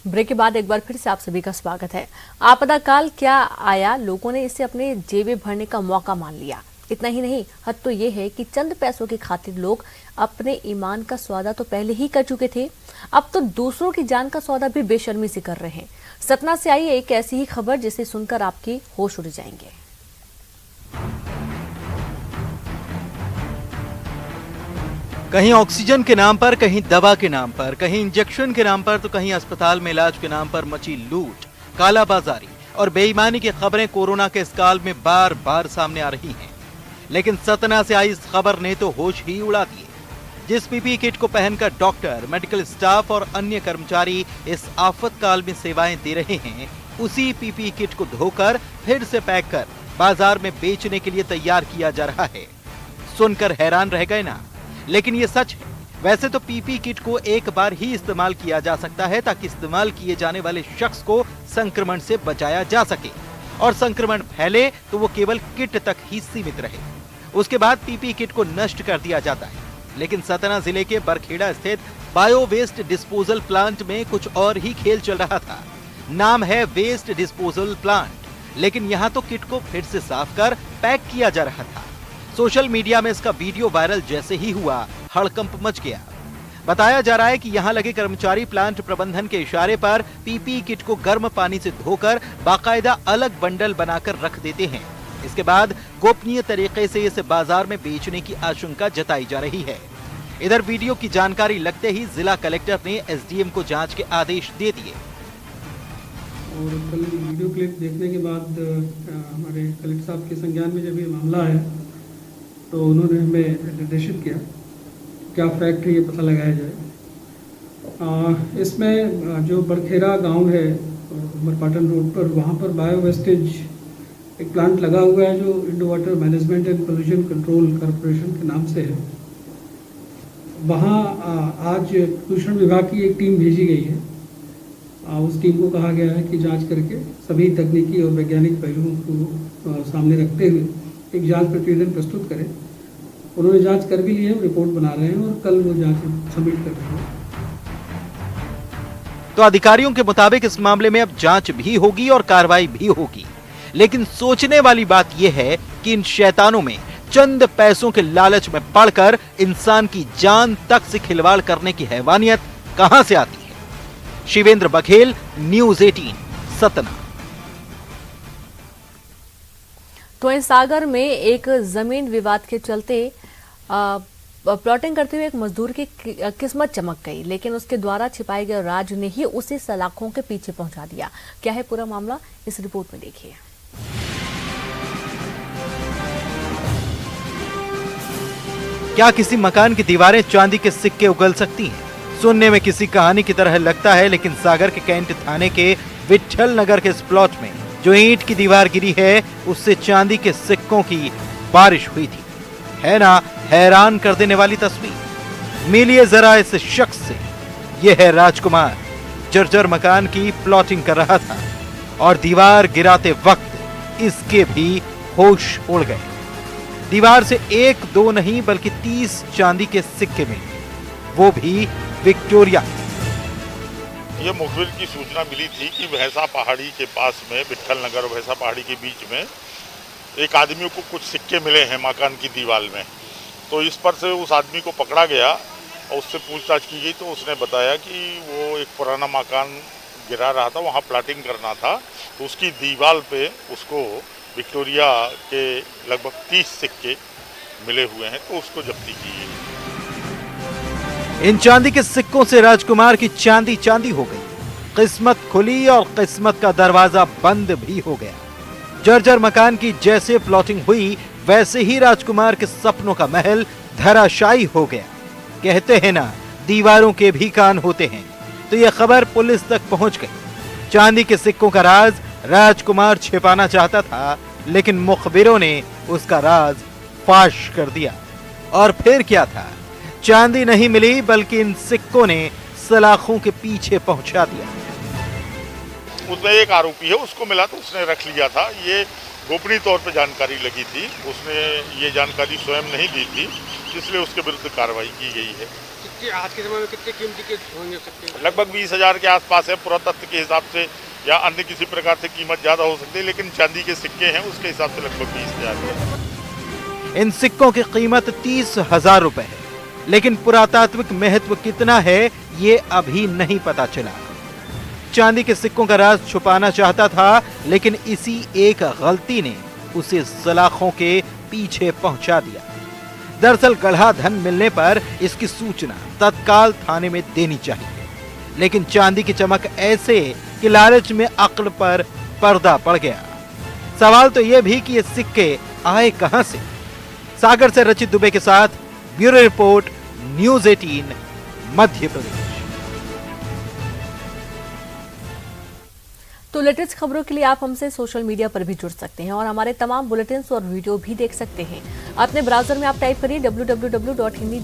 Break के बाद एक बार फिर से आप सभी का स्वागत है। आपदा काल क्या आया, लोगों ने इसे अपने जेबें भरने का मौका मान लिया। इतना ही नहीं, हद तो ये है कि चंद पैसों की खातिर लोग अपने ईमान का सौदा तो पहले ही कर चुके थे, अब तो दूसरों की जान का सौदा भी बेशर्मी से कर रहे हैं। सतना से आई एक ऐसी ही खबर जिसे सुनकर आपके होश उड़ जाएंगे। कहीं ऑक्सीजन के नाम पर, कहीं दवा के नाम पर, कहीं इंजेक्शन के नाम पर, तो कहीं अस्पताल में इलाज के नाम पर मची लूट, कालाबाजारी और बेईमानी की खबरें कोरोना के इस काल में बार बार सामने आ रही हैं। लेकिन सतना से आई इस खबर ने तो होश ही उड़ा दिए। जिस पीपीई किट को पहनकर डॉक्टर, मेडिकल स्टाफ और अन्य कर्मचारी इस आफतकाल में सेवाएं दे रहे हैं, उसी पीपीई किट को धोकर फिर से पैक कर बाजार में बेचने के लिए तैयार किया जा रहा है। सुनकर हैरान रह गए ना? लेकिन ये सच है। वैसे तो पीपीई किट को एक बार ही इस्तेमाल किया जा सकता है ताकि इस्तेमाल किए जाने वाले शख्स को संक्रमण से बचाया जा सके, और संक्रमण फैले तो वो केवल किट तक ही सीमित रहे। उसके बाद पीपीई किट को नष्ट कर दिया जाता है। लेकिन सतना जिले के बरखेड़ा स्थित बायो वेस्ट डिस्पोजल प्लांट में कुछ और ही खेल चल रहा था। नाम है वेस्ट डिस्पोजल प्लांट, लेकिन यहाँ तो किट को फिर से साफ कर पैक किया जा रहा था। सोशल मीडिया में इसका वीडियो वायरल जैसे ही हुआ, हड़कंप मच गया। बताया जा रहा है कि यहां लगे कर्मचारी प्लांट प्रबंधन के इशारे पर पीपीई किट को गर्म पानी से धोकर बाकायदा अलग बंडल बनाकर रख देते हैं। इसके बाद गोपनीय तरीके से इसे बाजार में बेचने की आशंका जताई जा रही है। इधर वीडियो की जानकारी लगते ही जिला कलेक्टर ने एसडीएम को जांच के आदेश दे दिए। और कल वीडियो क्लिप देखने के बाद हमारे कलेक्टर साहब के संज्ञान में जब ये मामला है तो उन्होंने हमें निर्देशित किया क्या फैक्ट है ये पता लगाया जाए। इसमें जो बरखेड़ा गांव है उमरपाटन रोड पर, वहाँ पर बायो वेस्टेज एक प्लांट लगा हुआ है जो Indo water management and pollution control corporation के नाम से है। वहाँ आज प्रदूषण विभाग की एक टीम भेजी गई है। उस टीम को कहा गया है कि जांच करके सभी तकनीकी और वैज्ञानिक पहलुओं को सामने रखते हुए एक जांच प्रतिवेदन प्रस्तुत करें। उन्होंने जांच कर भी ली है, रिपोर्ट बना रहे हैं और कल वो जांच सबमिट कर रहे हैं। तो अधिकारियों के मुताबिक इस मामले में अब जांच भी होगी और कार्रवाई भी होगी। लेकिन सोचने वाली बात यह है कि इन शैतानों में चंद पैसों के लालच में पड़कर इंसान की जान तक से खिलवाड़ करने की हैवानियत कहां से आती है। शिवेंद्र बघेल, न्यूज़ 18, सतना। तो सागर में एक जमीन विवाद के चलते प्लॉटिंग करते हुए एक मजदूर की किस्मत चमक गई, लेकिन उसके द्वारा छिपाए गए राज ने ही उसे सलाखों के पीछे पहुंचा दिया। क्या है पूरा मामला, इस रिपोर्ट में देखिए। क्या किसी मकान की दीवारें चांदी के सिक्के उगल सकती हैं? सुनने में किसी कहानी की तरह लगता है, लेकिन सागर के कैंट थाने के विट्ठल नगर के इस प्लॉट में जो ईंट की दीवार गिरी है, उससे चांदी के सिक्कों की बारिश हुई थी। है ना हैरान कर देने वाली तस्वीर। मिलिए जरा इस शख्स से। यह है राजकुमार, जर्जर मकान की प्लॉटिंग कर रहा था और दीवार गिराते वक्त इसके भी होश उड़ गए। दीवार से 1-2 नहीं बल्कि 30 चांदी के सिक्के मिले, वो भी विक्टोरिया। ये मुखबिर की सूचना मिली थी कि भैंसा पहाड़ी के पास में, विट्ठल नगर और भैंसा पहाड़ी के बीच में एक आदमी को कुछ सिक्के मिले हैं मकान की दीवार में। तो इस पर से उस आदमी को पकड़ा गया और उससे पूछताछ की गई तो उसने बताया कि वो एक पुराना मकान गिरा रहा था, वहाँ प्लाटिंग करना था, तो उसकी दीवार पे उसको विक्टोरिया के लगभग 30 सिक्के मिले हुए हैं, तो उसको जब्ती की है। इन चांदी के सिक्कों से राजकुमार की चांदी चांदी हो गई। किस्मत खुली और किस्मत का दरवाजा बंद भी हो गया। जर्जर मकान की जैसे प्लॉटिंग हुई, वैसे ही राजकुमार के सपनों का महल धराशायी हो गया। कहते हैं ना, दीवारों के भी कान होते हैं। तो यह खबर पुलिस तक पहुंच गई। चांदी के सिक्कों का राज राजकुमार छिपाना चाहता था, लेकिन मुखबिरों ने उसका राज फाश कर दिया। और फिर क्या था, चांदी नहीं मिली बल्कि इन सिक्कों ने सलाखों के पीछे पहुंचा दिया। उसमें एक आरोपी है, उसको मिला तो उसने रख लिया था। ये गोपनीय तौर पर जानकारी लगी थी, उसने ये जानकारी स्वयं नहीं दी थी। इसलिए उसके विरुद्ध कार्रवाई की गई है। कितने आज के समय में कितने कीमती के होंगे सकते? लगभग 20,000 के आसपास है। पुरातत्व के हिसाब से या अन्य किसी प्रकार से कीमत ज़्यादा हो सकती है, लेकिन चांदी के सिक्के हैं उसके हिसाब से लगभग 20,000 है। इन सिक्कों की कीमत 30,000 रुपए है, लेकिन पुरातात्विक महत्व कितना है ये अभी नहीं पता चला। चांदी के सिक्कों का राज छुपाना चाहता था, लेकिन इसी एक गलती ने उसे सलाखों के पीछे पहुंचा दिया। दरअसल गढ़ा धन मिलने पर इसकी सूचना तत्काल थाने में देनी चाहिए, लेकिन चांदी की चमक ऐसे कि लालच में अक्ल पर पर्दा पड़ गया। सवाल तो यह भी कि ये सिक्के आए कहां से। सागर से रचित दुबे के साथ bureau report, news 18 Madhya Pradesh. तो लेटेस्ट खबरों के लिए आप हमसे सोशल मीडिया पर भी जुड़ सकते हैं और हमारे तमाम बुलेटिन्स और वीडियो भी देख सकते हैं। अपने ब्राउजर में आप टाइप करिए www.hindi